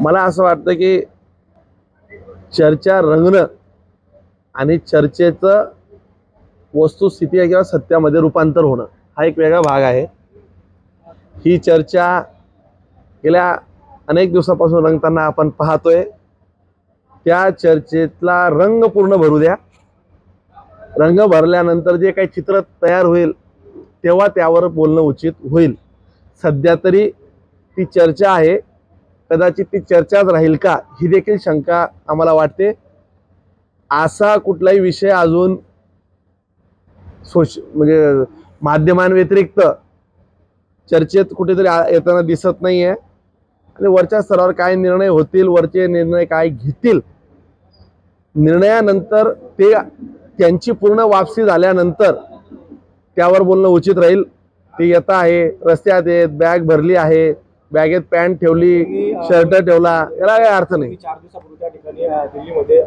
मला असं वाटतं की चर्चा रंगणं आणि चर्चेचं वस्तुस्थिती किंवा सत्यामध्ये रूपांतर होणं हा एक वेगळा भाग आहे। ही चर्चा गेल्या अनेक दिवसापासून रंगताना आपण पाहतोय। त्या चर्चेतला रंग पूर्ण भरू द्या। रंग भरल्यानंतर जे काही चित्र तयार होईल तेव्हा त्यावर बोलणं उचित होईल। सध्या तरी ती चर्चा आहे, कदाचित ती चर्चाच राहील का ही देखील शंका आम्हाला वाटते। असा कुठलाही विषय अजून म्हणजे माध्यमांव्यतिरिक्त चर्चेत कुठेतरी येताना दिसत नाहीये। आणि वरच्या स्तरावर काय निर्णय होतील, वरचे निर्णय काय घेतील, निर्णयानंतर ते त्यांची पूर्ण वापसी झाल्यानंतर त्यावर बोलणं उचित राहील। ते येत आहे, रस्त्यात आहेत, बॅग भरली आहे, बॅगेत पॅन्ट ठेवली, शर्ट ठेवला, याला काही अर्थ नाही। 4 दिवसापूर्वी त्या ठिकाणी दिल्लीमध्ये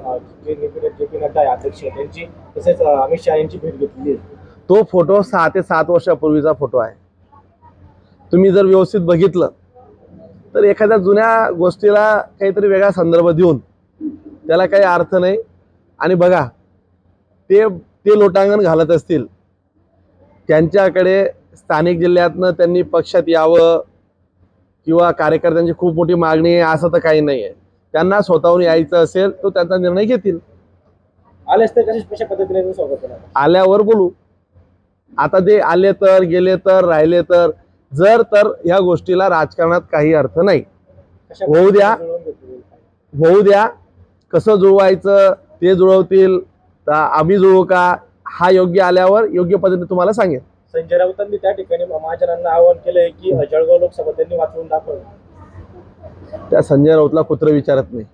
जे पी नड्डा अध्यक्ष त्यांची तसेच अमित शहा यांची भेट घेतली। तो फोटो 6 ते 7 वर्षापूर्वीचा फोटो आहे। तुम्ही जर व्यवस्थित बघितलं तर एखाद्या जुन्या गोष्टीला काहीतरी वेगळा संदर्भ देऊन त्याला काही अर्थ नाही। आणि बघा, ते लोटांगण घालत असतील, त्यांच्याकडे स्थानिक जिल्ह्यातनं त्यांनी पक्षात यावं किंवा कार्यकर्त्यांची खूप मोठी मागणी आहे असं तर काही नाही आहे। त्यांना स्वतःहून यायचं असेल तर त्यांचा निर्णय घेतील। आलेच तर कशा पद्धतीने स्वागत करणार? आल्यावर बोलू। आता ते आले तर, गेले तर, राहिले तर, जर तर या गोष्टीला राजकारणात काही अर्थ नाही। होऊ द्या, कसं जुळवायचं ते जुळवतील, तर आम्ही जुळवू का हा योग्य आल्यावर योग्य पद्धतीने तुम्हाला सांगेल। संजय राऊतांनी त्या ठिकाणी महाजनांना आवाहन केलंय की जळगाव लोकसभा त्यांनी वाचवून दाखवलं। त्या संजय राऊतला कुत्र विचारत नाही,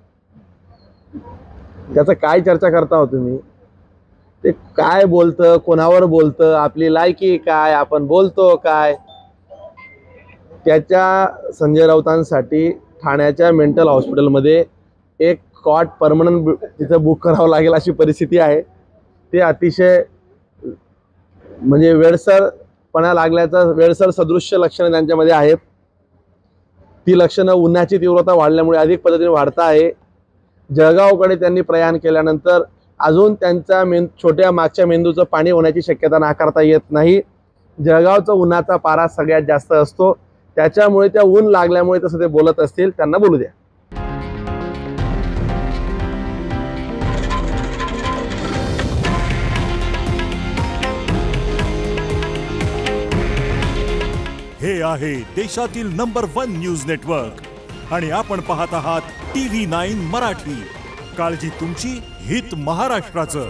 त्याचं काय चर्चा करता हो तुम्ही? ते काय बोलतं, कोणावर बोलतं, आपली लायकी काय, आपण बोलतो काय, त्याच्या संजय राऊतांसाठी ठाण्याच्या मेंटल हॉस्पिटलमध्ये एक कॉट परमनंट तिथं बुक करावं लागेल अशी परिस्थिती आहे। ते अतिशय म्हणजे वेडसरपणा लागल्याचं वेडसर सदृश्य लक्षणं त्यांच्यामध्ये आहेत। ती लक्षणं उन्हाची तीव्रता वाढल्यामुळे अधिक पद्धतीने वाढत आहे। जळगावकडे त्यांनी प्रयाण केल्यानंतर अजून त्यांच्या छोट्या मागच्या मेंदूचं पाणी होण्याची शक्यता नाकारता येत नाही। जळगावचा उन्हाचा पारा सगळ्यात जास्त असतो, त्याच्यामुळे त्या ऊन लागल्यामुळे तसं ते बोलत असतील, त्यांना बोलू द्या। हे आहे देशातील नंबर 1 न्यूज नेटवर्क आणि आपण पाहत आहात TV9 मराठी। काळजी तुमची, हित महाराष्ट्राचं।